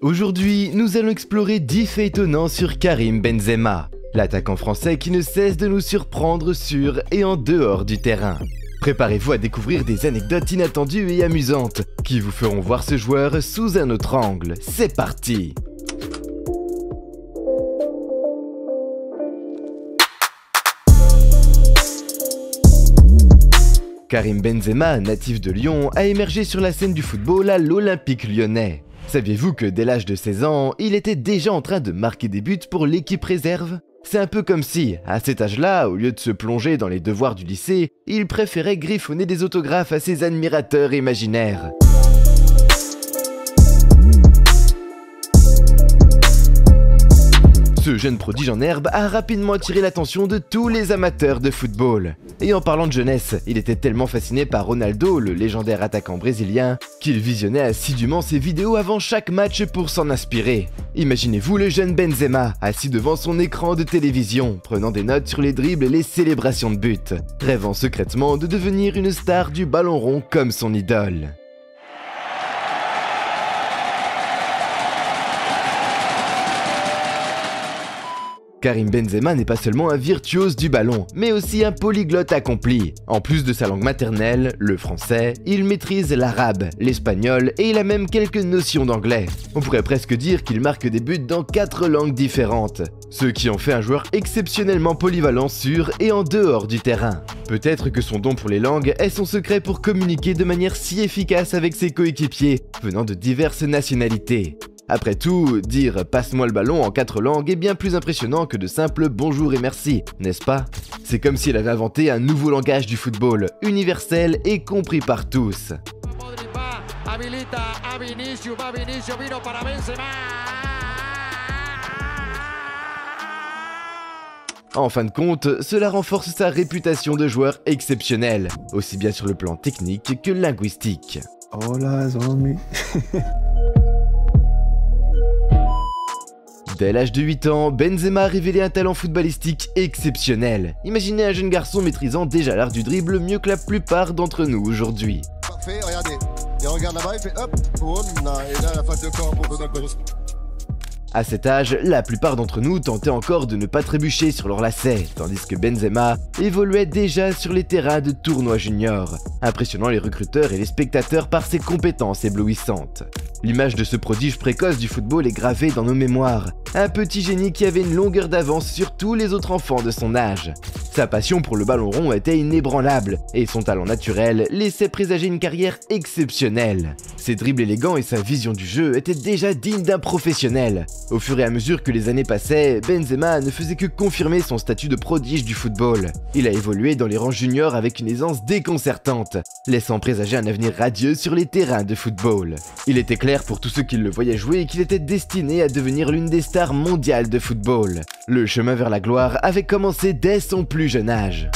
Aujourd'hui, nous allons explorer 10 faits étonnants sur Karim Benzema, l'attaquant français qui ne cesse de nous surprendre sur et en dehors du terrain. Préparez-vous à découvrir des anecdotes inattendues et amusantes qui vous feront voir ce joueur sous un autre angle. C'est parti! Karim Benzema, natif de Lyon, a émergé sur la scène du football à l'Olympique Lyonnais. Saviez-vous que dès l'âge de 16 ans, il était déjà en train de marquer des buts pour l'équipe réserve? C'est un peu comme si, à cet âge-là, au lieu de se plonger dans les devoirs du lycée, il préférait griffonner des autographes à ses admirateurs imaginaires. Ce jeune prodige en herbe a rapidement attiré l'attention de tous les amateurs de football. Et en parlant de jeunesse, il était tellement fasciné par Ronaldo, le légendaire attaquant brésilien, qu'il visionnait assidûment ses vidéos avant chaque match pour s'en inspirer. Imaginez-vous le jeune Benzema, assis devant son écran de télévision, prenant des notes sur les dribbles et les célébrations de buts, rêvant secrètement de devenir une star du ballon rond comme son idole. Karim Benzema n'est pas seulement un virtuose du ballon, mais aussi un polyglotte accompli. En plus de sa langue maternelle, le français, il maîtrise l'arabe, l'espagnol et il a même quelques notions d'anglais. On pourrait presque dire qu'il marque des buts dans 4 langues différentes, ce qui en fait un joueur exceptionnellement polyvalent sur et en dehors du terrain. Peut-être que son don pour les langues est son secret pour communiquer de manière si efficace avec ses coéquipiers, venant de diverses nationalités. Après tout, dire « passe-moi le ballon » en 4 langues est bien plus impressionnant que de simples « bonjour et merci », n'est-ce pas? C'est comme s'il avait inventé un nouveau langage du football, universel et compris par tous. En fin de compte, cela renforce sa réputation de joueur exceptionnel, aussi bien sur le plan technique que linguistique. Hola, zombie. Dès l'âge de 8 ans, Benzema a révélé un talent footballistique exceptionnel. Imaginez un jeune garçon maîtrisant déjà l'art du dribble mieux que la plupart d'entre nous aujourd'hui. Parfait, regardez. Il regarde là-bas, il fait hop, boum, et là la face de corps pour donner le ballon. À cet âge, la plupart d'entre nous tentaient encore de ne pas trébucher sur leur lacet, tandis que Benzema évoluait déjà sur les terrains de tournois juniors, impressionnant les recruteurs et les spectateurs par ses compétences éblouissantes. L'image de ce prodige précoce du football est gravée dans nos mémoires, un petit génie qui avait une longueur d'avance sur tous les autres enfants de son âge. Sa passion pour le ballon rond était inébranlable, et son talent naturel laissait présager une carrière exceptionnelle. Ses dribbles élégants et sa vision du jeu étaient déjà dignes d'un professionnel. Au fur et à mesure que les années passaient, Benzema ne faisait que confirmer son statut de prodige du football. Il a évolué dans les rangs juniors avec une aisance déconcertante, laissant présager un avenir radieux sur les terrains de football. Il était clair pour tous ceux qui le voyaient jouer qu'il était destiné à devenir l'une des stars mondiales de football. Le chemin vers la gloire avait commencé dès son plus jeune âge.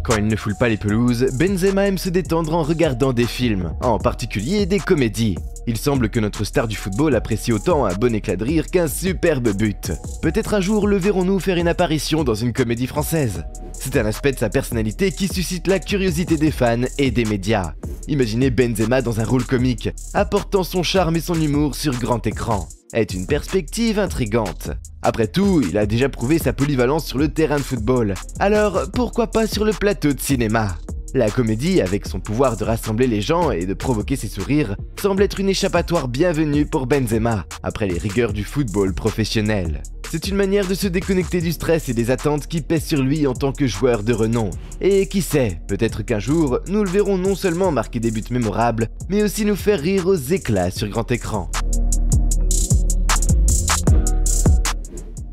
Quand il ne foule pas les pelouses, Benzema aime se détendre en regardant des films, en particulier des comédies. Il semble que notre star du football apprécie autant un bon éclat de rire qu'un superbe but. Peut-être un jour le verrons-nous faire une apparition dans une comédie française. C'est un aspect de sa personnalité qui suscite la curiosité des fans et des médias. Imaginez Benzema dans un rôle comique, apportant son charme et son humour sur grand écran. Est une perspective intrigante. Après tout, il a déjà prouvé sa polyvalence sur le terrain de football, alors pourquoi pas sur le plateau de cinéma? La comédie, avec son pouvoir de rassembler les gens et de provoquer ses sourires, semble être une échappatoire bienvenue pour Benzema, après les rigueurs du football professionnel. C'est une manière de se déconnecter du stress et des attentes qui pèsent sur lui en tant que joueur de renom. Et qui sait, peut-être qu'un jour, nous le verrons non seulement marquer des buts mémorables, mais aussi nous faire rire aux éclats sur grand écran.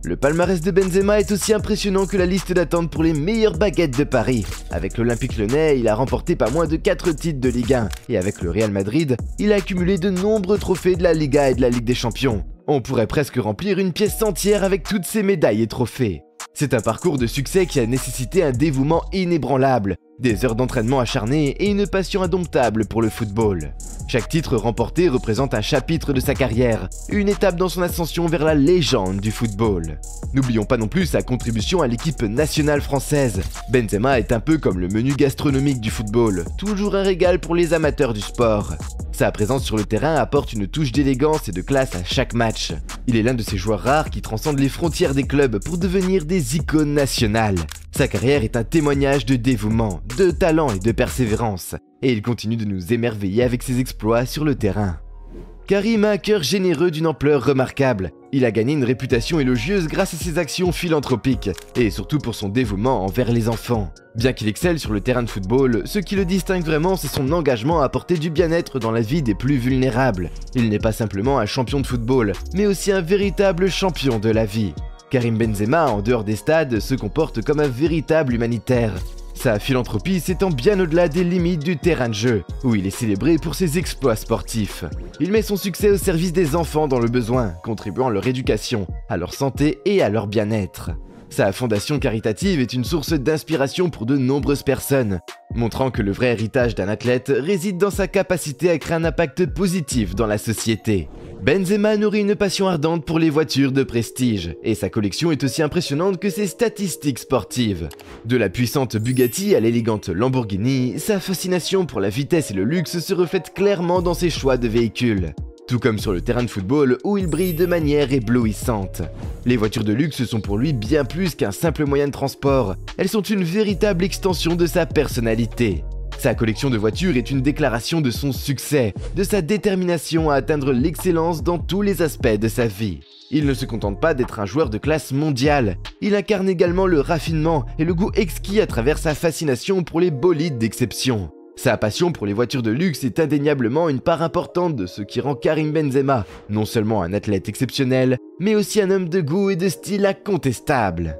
Le palmarès de Benzema est aussi impressionnant que la liste d'attente pour les meilleures baguettes de Paris. Avec l'Olympique Lyonnais, il a remporté pas moins de 4 titres de Ligue 1, et avec le Real Madrid, il a accumulé de nombreux trophées de la Liga et de la Ligue des Champions. On pourrait presque remplir une pièce entière avec toutes ces médailles et trophées. C'est un parcours de succès qui a nécessité un dévouement inébranlable, des heures d'entraînement acharnées et une passion indomptable pour le football. Chaque titre remporté représente un chapitre de sa carrière, une étape dans son ascension vers la légende du football. N'oublions pas non plus sa contribution à l'équipe nationale française. Benzema est un peu comme le menu gastronomique du football, toujours un régal pour les amateurs du sport. Sa présence sur le terrain apporte une touche d'élégance et de classe à chaque match. Il est l'un de ces joueurs rares qui transcendent les frontières des clubs pour devenir des icônes nationales. Sa carrière est un témoignage de dévouement, de talent et de persévérance, et il continue de nous émerveiller avec ses exploits sur le terrain. Karim a un cœur généreux d'une ampleur remarquable. Il a gagné une réputation élogieuse grâce à ses actions philanthropiques, et surtout pour son dévouement envers les enfants. Bien qu'il excelle sur le terrain de football, ce qui le distingue vraiment, c'est son engagement à apporter du bien-être dans la vie des plus vulnérables. Il n'est pas simplement un champion de football, mais aussi un véritable champion de la vie. Karim Benzema, en dehors des stades, se comporte comme un véritable humanitaire. Sa philanthropie s'étend bien au-delà des limites du terrain de jeu, où il est célébré pour ses exploits sportifs. Il met son succès au service des enfants dans le besoin, contribuant à leur éducation, à leur santé et à leur bien-être. Sa fondation caritative est une source d'inspiration pour de nombreuses personnes, montrant que le vrai héritage d'un athlète réside dans sa capacité à créer un impact positif dans la société. Benzema nourrit une passion ardente pour les voitures de prestige, et sa collection est aussi impressionnante que ses statistiques sportives. De la puissante Bugatti à l'élégante Lamborghini, sa fascination pour la vitesse et le luxe se reflète clairement dans ses choix de véhicules. Tout comme sur le terrain de football où il brille de manière éblouissante. Les voitures de luxe sont pour lui bien plus qu'un simple moyen de transport, elles sont une véritable extension de sa personnalité. Sa collection de voitures est une déclaration de son succès, de sa détermination à atteindre l'excellence dans tous les aspects de sa vie. Il ne se contente pas d'être un joueur de classe mondiale, il incarne également le raffinement et le goût exquis à travers sa fascination pour les bolides d'exception. Sa passion pour les voitures de luxe est indéniablement une part importante de ce qui rend Karim Benzema non seulement un athlète exceptionnel, mais aussi un homme de goût et de style incontestable.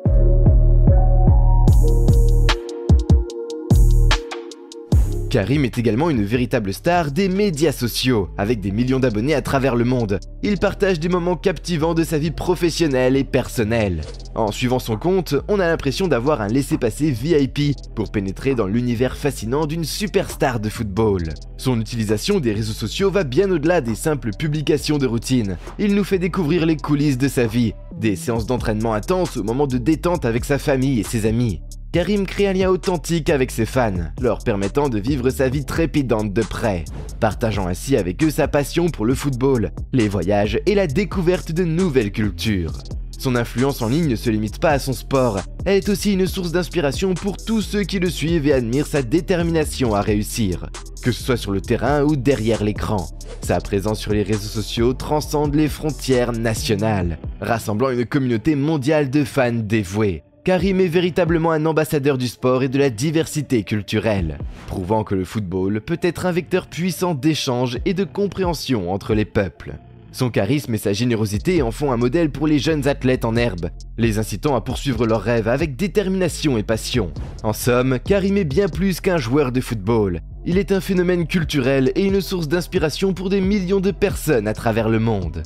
Karim est également une véritable star des médias sociaux, avec des millions d'abonnés à travers le monde. Il partage des moments captivants de sa vie professionnelle et personnelle. En suivant son compte, on a l'impression d'avoir un laissez-passer VIP pour pénétrer dans l'univers fascinant d'une superstar de football. Son utilisation des réseaux sociaux va bien au-delà des simples publications de routine. Il nous fait découvrir les coulisses de sa vie, des séances d'entraînement intenses au moment de détente avec sa famille et ses amis. Karim crée un lien authentique avec ses fans, leur permettant de vivre sa vie trépidante de près, partageant ainsi avec eux sa passion pour le football, les voyages et la découverte de nouvelles cultures. Son influence en ligne ne se limite pas à son sport, elle est aussi une source d'inspiration pour tous ceux qui le suivent et admirent sa détermination à réussir, que ce soit sur le terrain ou derrière l'écran. Sa présence sur les réseaux sociaux transcende les frontières nationales, rassemblant une communauté mondiale de fans dévoués. Karim est véritablement un ambassadeur du sport et de la diversité culturelle, prouvant que le football peut être un vecteur puissant d'échange et de compréhension entre les peuples. Son charisme et sa générosité en font un modèle pour les jeunes athlètes en herbe, les incitant à poursuivre leurs rêves avec détermination et passion. En somme, Karim est bien plus qu'un joueur de football. Il est un phénomène culturel et une source d'inspiration pour des millions de personnes à travers le monde.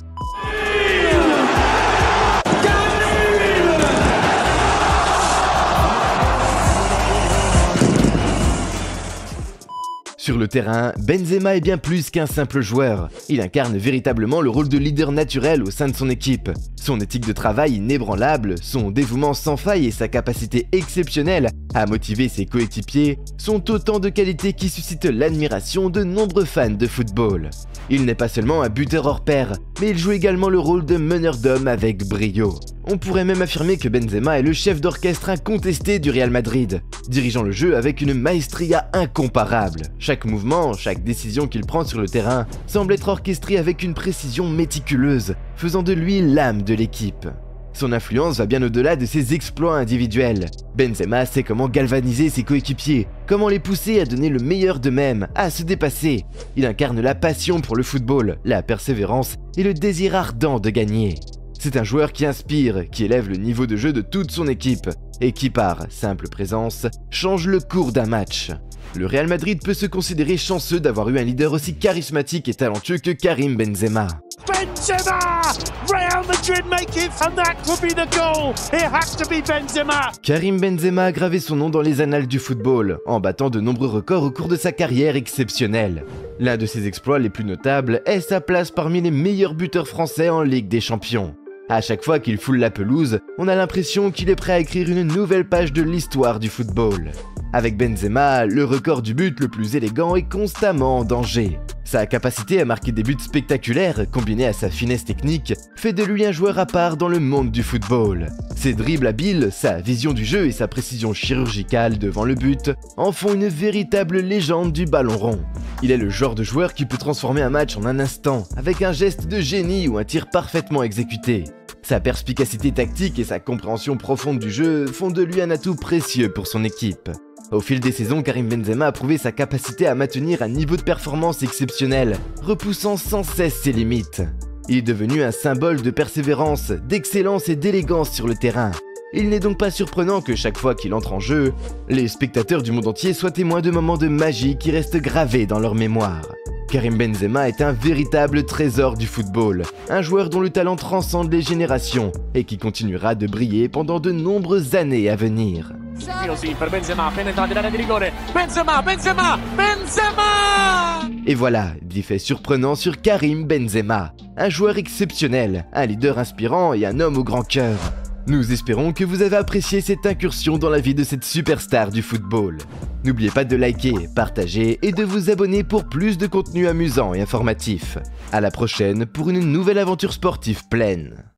Sur le terrain, Benzema est bien plus qu'un simple joueur. Il incarne véritablement le rôle de leader naturel au sein de son équipe. Son éthique de travail inébranlable, son dévouement sans faille et sa capacité exceptionnelle à motiver ses coéquipiers sont autant de qualités qui suscitent l'admiration de nombreux fans de football. Il n'est pas seulement un buteur hors pair, mais il joue également le rôle de meneur d'hommes avec brio. On pourrait même affirmer que Benzema est le chef d'orchestre incontesté du Real Madrid, dirigeant le jeu avec une maestria incomparable. Chaque mouvement, chaque décision qu'il prend sur le terrain semble être orchestré avec une précision méticuleuse, faisant de lui l'âme de l'équipe. Son influence va bien au-delà de ses exploits individuels. Benzema sait comment galvaniser ses coéquipiers, comment les pousser à donner le meilleur d'eux-mêmes, à se dépasser. Il incarne la passion pour le football, la persévérance et le désir ardent de gagner. C'est un joueur qui inspire, qui élève le niveau de jeu de toute son équipe, et qui par simple présence, change le cours d'un match. Le Real Madrid peut se considérer chanceux d'avoir eu un leader aussi charismatique et talentueux que Karim Benzema. Benzema! Real Real Madrid make it, and that could be the goal. It has to be Benzema. Karim Benzema a gravé son nom dans les annales du football, en battant de nombreux records au cours de sa carrière exceptionnelle. L'un de ses exploits les plus notables est sa place parmi les meilleurs buteurs français en Ligue des Champions. À chaque fois qu'il foule la pelouse, on a l'impression qu'il est prêt à écrire une nouvelle page de l'histoire du football. Avec Benzema, le record du but le plus élégant est constamment en danger. Sa capacité à marquer des buts spectaculaires, combinée à sa finesse technique, fait de lui un joueur à part dans le monde du football. Ses dribbles habiles, sa vision du jeu et sa précision chirurgicale devant le but en font une véritable légende du ballon rond. Il est le genre de joueur qui peut transformer un match en un instant, avec un geste de génie ou un tir parfaitement exécuté. Sa perspicacité tactique et sa compréhension profonde du jeu font de lui un atout précieux pour son équipe. Au fil des saisons, Karim Benzema a prouvé sa capacité à maintenir un niveau de performance exceptionnel, repoussant sans cesse ses limites. Il est devenu un symbole de persévérance, d'excellence et d'élégance sur le terrain. Il n'est donc pas surprenant que chaque fois qu'il entre en jeu, les spectateurs du monde entier soient témoins de moments de magie qui restent gravés dans leur mémoire. Karim Benzema est un véritable trésor du football, un joueur dont le talent transcende les générations et qui continuera de briller pendant de nombreuses années à venir. Et voilà, 10 faits surprenants sur Karim Benzema, un joueur exceptionnel, un leader inspirant et un homme au grand cœur. Nous espérons que vous avez apprécié cette incursion dans la vie de cette superstar du football. N'oubliez pas de liker, partager et de vous abonner pour plus de contenu amusant et informatif. À la prochaine pour une nouvelle aventure sportive pleine.